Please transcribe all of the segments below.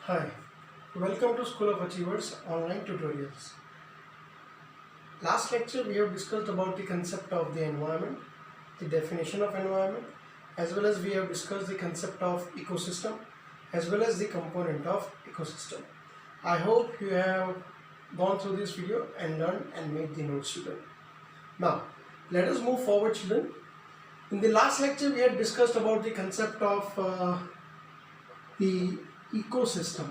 Hi, welcome to School of Achievers online tutorials. Last lecture we have discussed about the concept of the environment, the definition of environment, as well as we have discussed the concept of ecosystem, as well as the component of ecosystem. I hope you have gone through this video and learned and made the notes, children. Now, let us move forward, children. In the last lecture we had discussed about the concept of the ecosystem.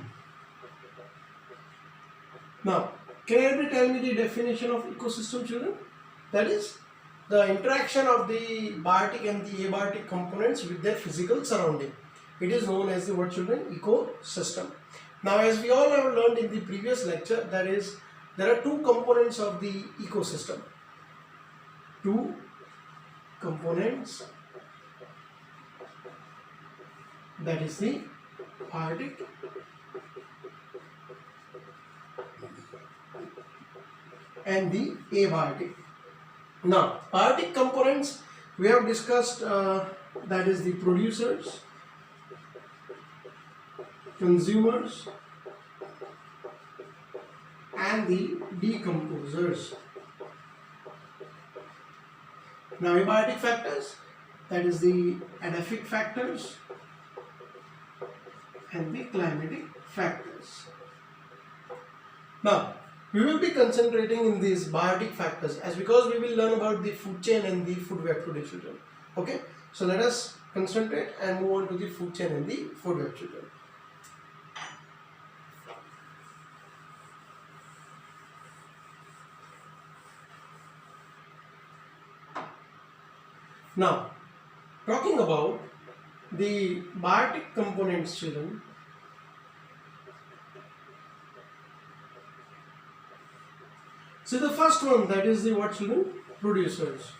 Now, can you tell me the definition of ecosystem, children? That is the interaction of the biotic and the abiotic components with their physical surrounding. It is known as the what, children? Ecosystem. Now, as we all have learned in the previous lecture, that is, there are two components of the ecosystem. Two components, that is the biotic and the abiotic. Now, biotic components we have discussed, that is the producers, consumers and the decomposers. Now, abiotic factors, that is the edaphic factors and the climatic factors. Now, we will be concentrating in these biotic factors because we will learn about the food chain and the food web today, children. Okay, so let us concentrate and move on to the food chain and the food web, children. Now, talking about the biotic components, children, so the first one, that is the what, children? Producers.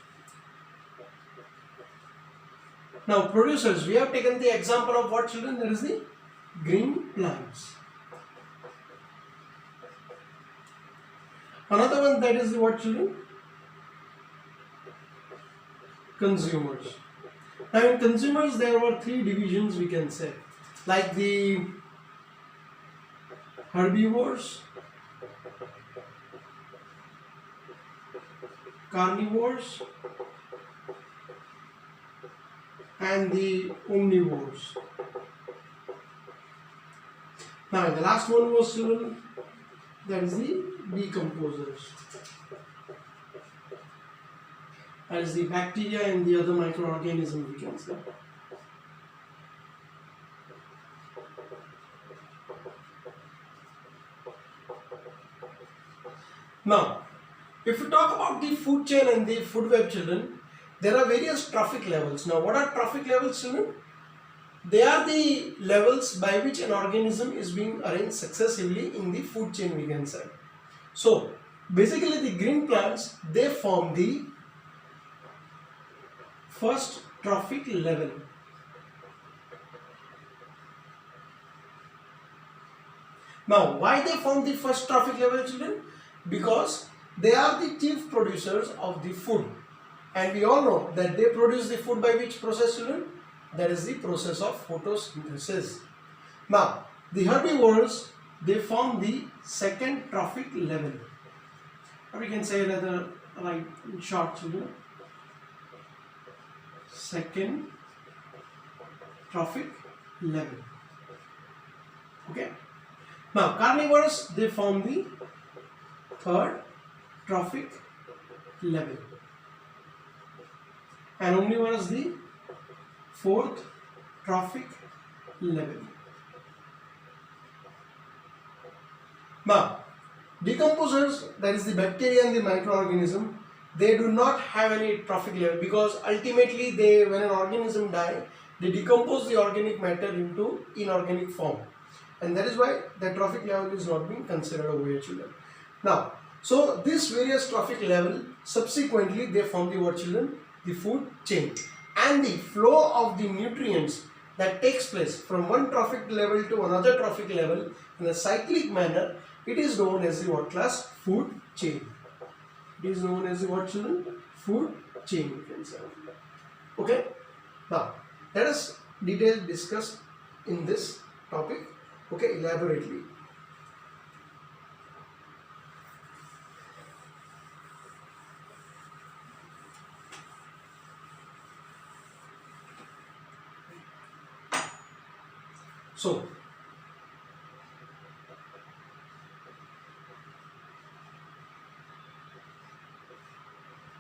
Now, producers, we have taken the example of what, children? That is the green plants. Another one, that is the what, children? Consumers. Now, in consumers there were three divisions, we can say, like the herbivores, carnivores and the omnivores. Now, the last one was, children, that is the decomposers. That is the bacteria and the other microorganisms, we can say. Now, if we talk about the food chain and the food web, children, there are various trophic levels. Now, what are trophic levels, children? They are the levels by which an organism is being arranged successively in the food chain, we can say. So, basically the green plants, they form the first trophic level. Now, why they form the first trophic level, children? Because they are the chief producers of the food, and we all know that they produce the food by which process, children? That is the process of photosynthesis. Now, the herbivores, they form the second trophic level, or we can say rather, like in short, children, second trophic level. Okay. Now, carnivores, they form the third trophic level, and omnivores the fourth trophic level. Now, decomposers, that is the bacteria and the microorganism, they do not have any trophic level, because ultimately when an organism dies, they decompose the organic matter into inorganic form, and that is why the trophic level is not being considered over here, children. Now, so this various trophic level, subsequently they form the what, children? The food chain, and the flow of the nutrients that takes place from one trophic level to another trophic level in a cyclic manner, it is known as the what class? Food chain. It is known as the what, children? Food chain, you can say. Okay. Now, let us discuss in this topic. okay, elaborately. So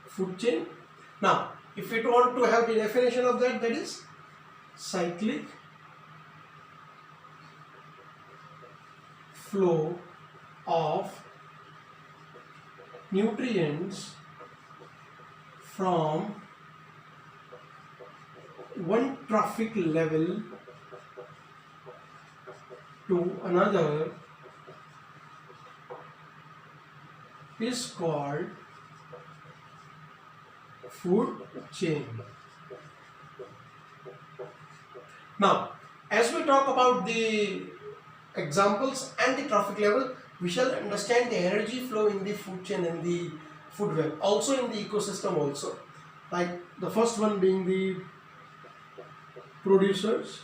food chain. Now if we want to have the definition of that, that is cyclic flow of nutrients from one trophic level to another is called food chain. Now, as we talk about the examples and the trophic level, we shall understand the energy flow in the food chain and the food web, also in the ecosystem also. Like the first one being the producers,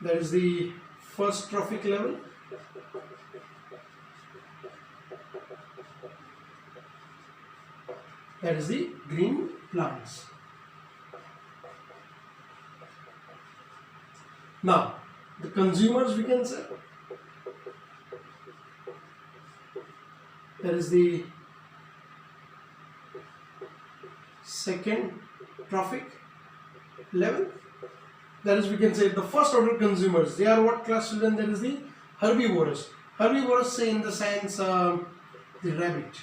that is the first trophic level. That is the green plants. Now, the consumers we can say, that is the second trophic level. That is, we can say the first order consumers. They are what class children? That is the herbivores. Herbivores say in the sense the rabbit.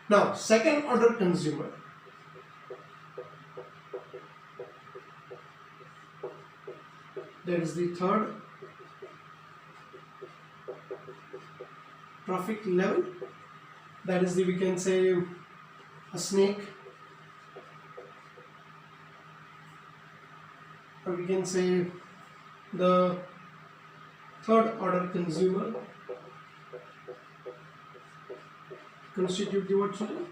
Now, second order consumer. That is the third trophic level. That is the, we can say, a snake, or we can say the third order consumer constitute the what children?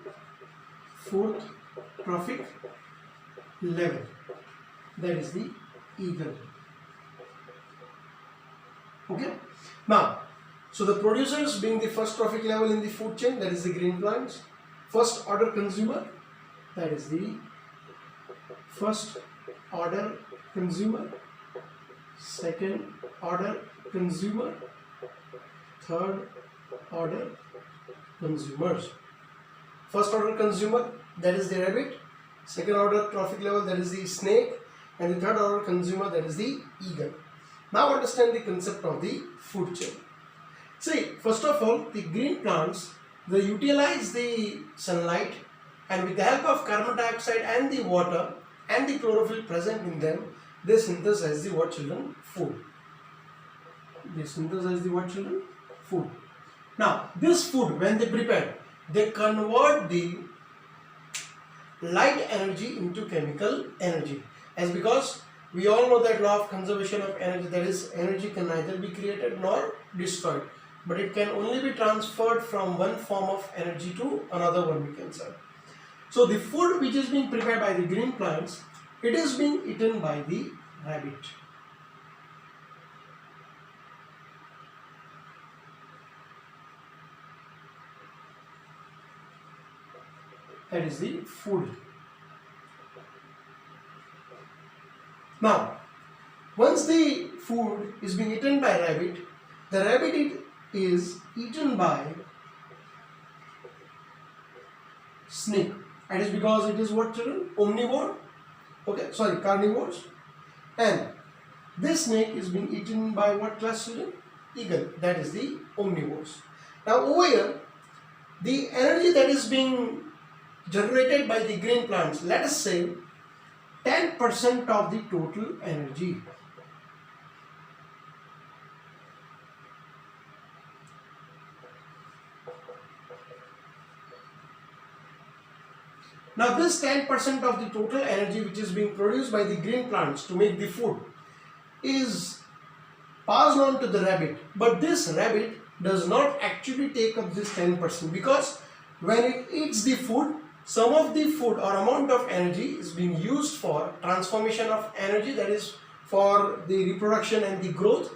Fourth trophic level. That is the eagle. Okay. Now, so the producers being the first trophic level in the food chain, that is the green plants. First order consumer, that is the first order consumer. Second order consumer. Third order consumers. First order consumer, that is the rabbit. Second order trophic level, that is the snake. And the third order consumer, that is the eagle. Now understand the concept of the food chain. See, first of all, the green plants, they utilize the sunlight, and with the help of carbon dioxide and the water and the chlorophyll present in them, they synthesize the what children? Food. They synthesize the what children? Food. Now, this food, when they prepare, they convert the light energy into chemical energy. As because we all know that law of conservation of energy, that is, energy can neither be created nor destroyed, but it can only be transferred from one form of energy to another one, we can say. So the food which is being prepared by the green plants, it is being eaten by the rabbit. That is the food. Now, once the food is being eaten by rabbit, the rabbit is eaten by snake. And it is because it is what children? Omnivore. Okay, sorry, carnivores. And this snake is being eaten by what class children? Eagle. That is the omnivores. Now over here, the energy that is being generated by the green plants, let us say 10% of the total energy. Now this 10% of the total energy which is being produced by the green plants to make the food is passed on to the rabbit, but this rabbit does not actually take up this 10% because when it eats the food, some of the food or amount of energy is being used for transformation of energy, that is for the reproduction and the growth,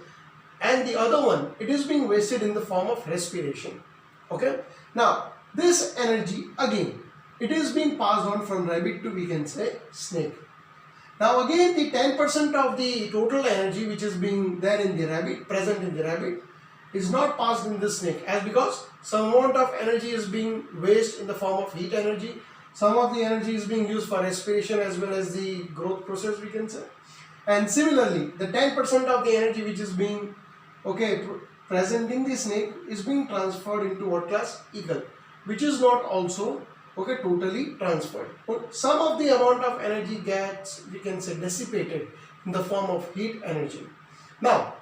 and the other one, it is being wasted in the form of respiration. Okay, now this energy again, it is being passed on from rabbit to, we can say, snake. Now again, the 10% of the total energy which is being there in the rabbit, present in the rabbit, is not passed in the snake, as because some amount of energy is being wasted in the form of heat energy, some of the energy is being used for respiration as well as the growth process, we can say. And similarly, the 10% of the energy which is being present in the snake is being transferred into what class? Eagle, which is not also totally transferred. Some of the amount of energy gets, we can say, dissipated in the form of heat energy. Now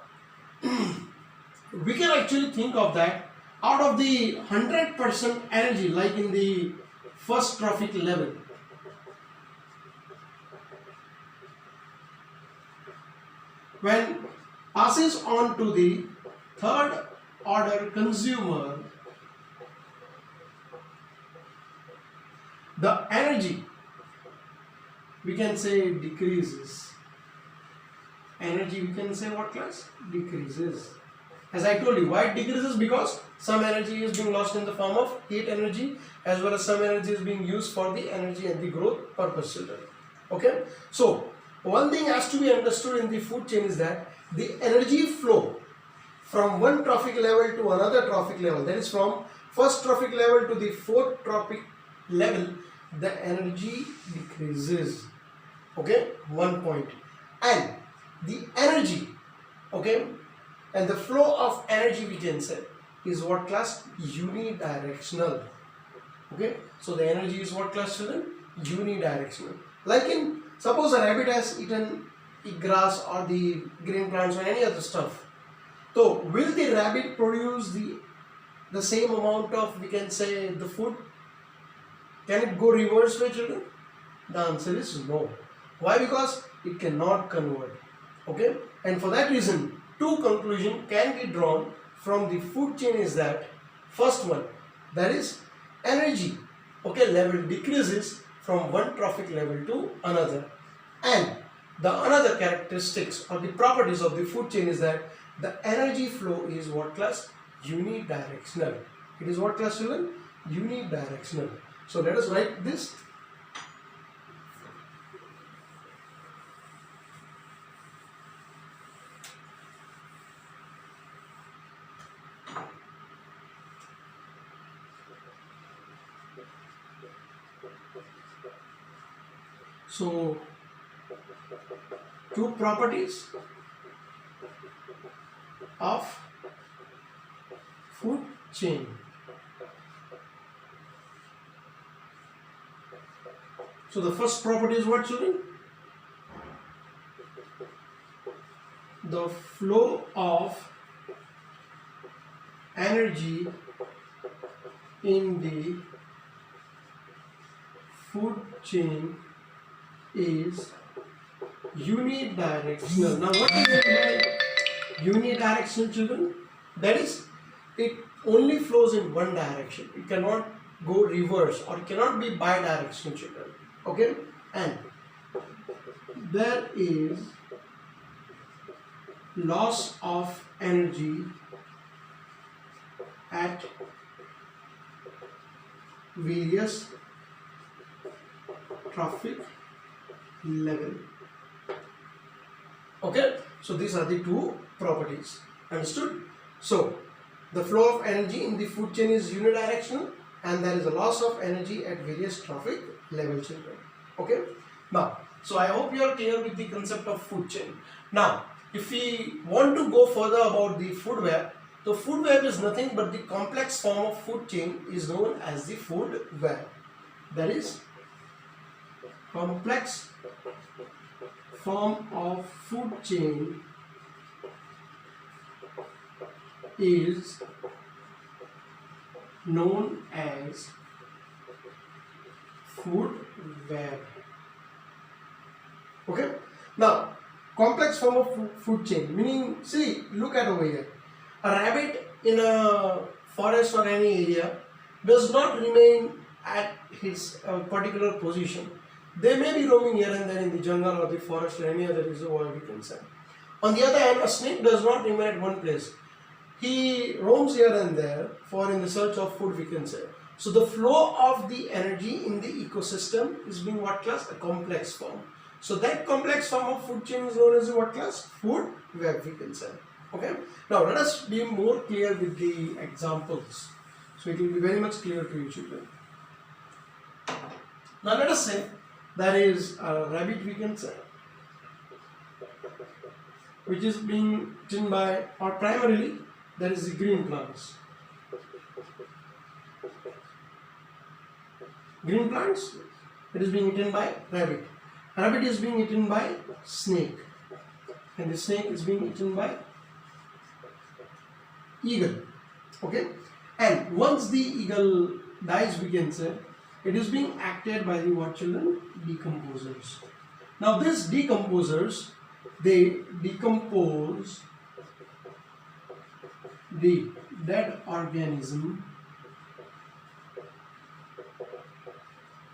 we can actually think of that out of the 100% energy, like in the first trophic level, when passes on to the third order consumer, the energy, we can say, decreases. Energy, we can say, what class? Decreases. As I told you, why it decreases? Because some energy is being lost in the form of heat energy, as well as some energy is being used for the energy and the growth purpose, children. Okay, so one thing has to be understood in the food chain is that the energy flow from one trophic level to another trophic level, that is from first trophic level to the fourth trophic level, the energy decreases. Okay, 1 point. And the energy, and the flow of energy, we can say, is what class? Unidirectional. Okay, so the energy is what class, children? Unidirectional. Like in, suppose a rabbit has eaten the grass or the green plants or any other stuff, so will the rabbit produce the same amount of, we can say, the food? Can it go reverse way, children? The answer is no. Why? Because it cannot convert. Okay, and for that reason, two conclusions can be drawn from the food chain is that first one, that is energy level decreases from one trophic level to another, and the another characteristics or the properties of the food chain is that the energy flow is what class? Unidirectional. It is what class, children? Unidirectional. So let us write this. So two properties of food chain. So the first property is what, children? The flow of energy in the food chain is unidirectional. Now what is it by unidirectional, children? That is, it only flows in one direction. It cannot go reverse or it cannot be bidirectional, children. Okay, and there is loss of energy at various trophic level. Okay, so these are the two properties. Understood? So the flow of energy in the food chain is unidirectional, and there is a loss of energy at various trophic level, children. Okay, now, so I hope you are clear with the concept of food chain. Now, if we want to go further about the food web, the food web is nothing but the complex form of food chain is known as the food web. That is, complex form of food chain is known as food web. Okay, now complex form of food chain, meaning, see, look at over here. A rabbit in a forest or any area does not remain at his particular position. They may be roaming here and there in the jungle or the forest or any other reservoir, we can say. On the other hand, a snake does not remain at one place. He roams here and there for in the search of food, we can say. So the flow of the energy in the ecosystem is being what class? A complex form. So that complex form of food chain is known as what class? Food web, we can say. Okay. Now let us be more clear with the examples. So it will be very much clear to you children. Now let us say there is a rabbit, we can say, which is being eaten by, or primarily there is the green plants. Green plants, it is being eaten by rabbit. Rabbit is being eaten by snake. And the snake is being eaten by eagle. Okay. And once the eagle dies, we can say, it is being acted by the what children? Decomposers. Now these decomposers, they decompose the dead organism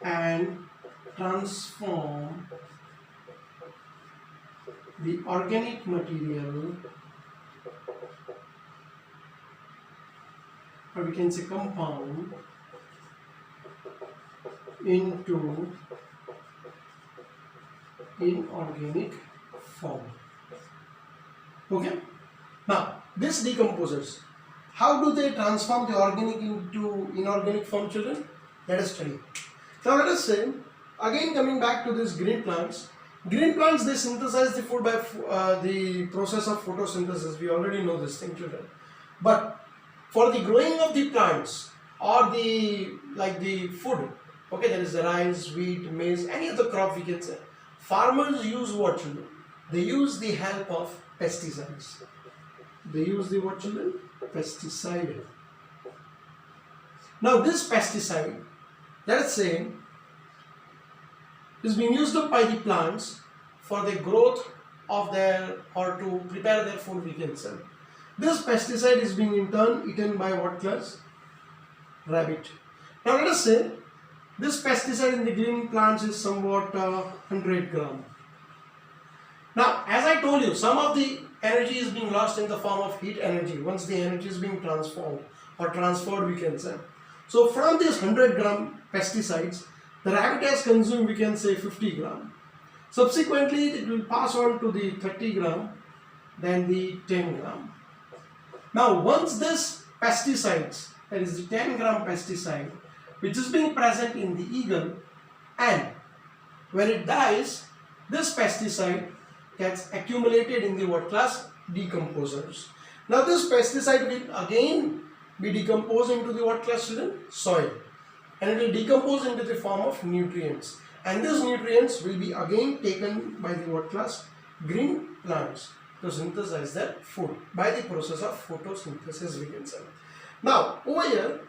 and transform the organic material, or we can say compound, into inorganic form. Okay. Now these decomposers, how do they transform the organic into inorganic form, children? Let us study. Now let us say, again coming back to these green plants. Green plants, they synthesize the food by the process of photosynthesis. We already know this thing, children. But for the growing of the plants or the food, okay, there is the rice, wheat, maize, any other crop we can say. Farmers use what, children? They use the help of pesticides. They use the what, children? Pesticide. Now this pesticide, let us say, is being used up by the plants for the growth of their, or to prepare their food, we can say. This pesticide is being in turn eaten by what class? Rabbit. Now let us say this pesticide in the green plants is somewhat 100 gram. Now as I told you, some of the energy is being lost in the form of heat energy once the energy is being transformed or transferred, we can say. So from this 100 gram pesticides, the rabbit has consumed, we can say, 50 gram. Subsequently, it will pass on to the 30 gram, then the 10 gram. Now, once this pesticides, that is the 10 gram pesticide, which is being present in the eagle, and when it dies, this pesticide gets accumulated in the what class? Decomposers. Now, this pesticide will again be decomposed into the what class, children? Soil. And it will decompose into the form of nutrients, and these nutrients will be again taken by the what class? Green plants to synthesize their food by the process of photosynthesis, we can say. Now over here,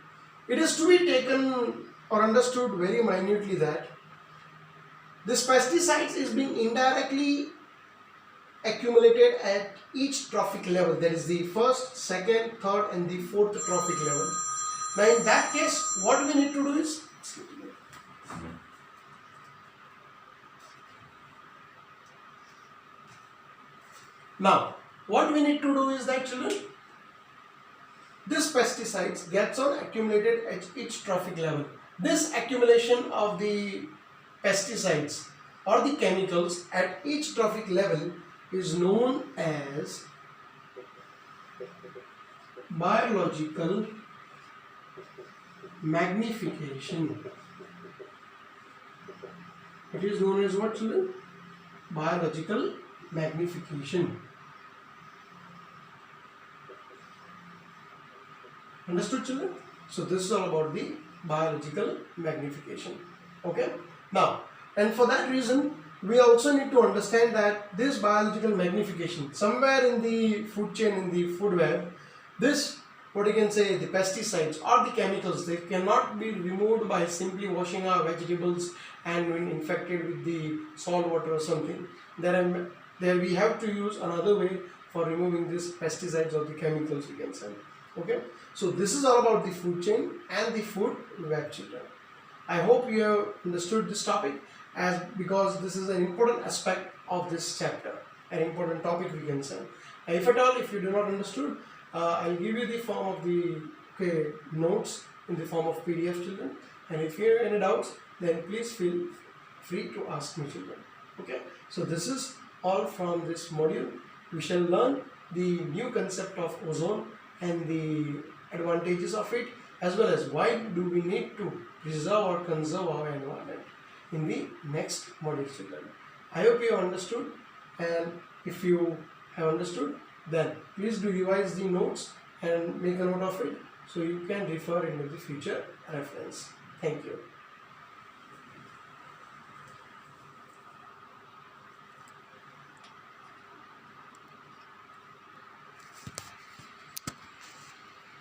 it is to be taken or understood very minutely that this pesticides is being indirectly accumulated at each trophic level. That is the first, second, third and the fourth trophic level. Now in that case, what we need to do is, that children, this pesticides gets on accumulated at each trophic level. This accumulation of the pesticides or the chemicals at each trophic level is known as biological magnification. It is known as what, children? Biological magnification. Understood, children? So this is all about the biological magnification. Okay. Now, and for that reason, we also need to understand that this biological magnification, somewhere in the food chain, in the food web, this, what you can say, the pesticides or the chemicals, they cannot be removed by simply washing our vegetables and when infected with the salt water or something. There we have to use another way for removing these pesticides or the chemicals, we can say. Okay, so this is all about the food chain and the food web, children. I hope you have understood this topic, as because this is an important aspect of this chapter, an important topic we can say. If at all, if you do not understood, I'll give you the form of the notes in the form of PDF, children. And if you have any doubts, then please feel free to ask me, children. Okay, so this is all from this module. We shall learn the new concept of ozone and the advantages of it, as well as why do we need to preserve or conserve our environment in the next module, children. I hope you understood, and if you have understood, then please do revise the notes and make a note of it so you can refer into the future reference. Thank you.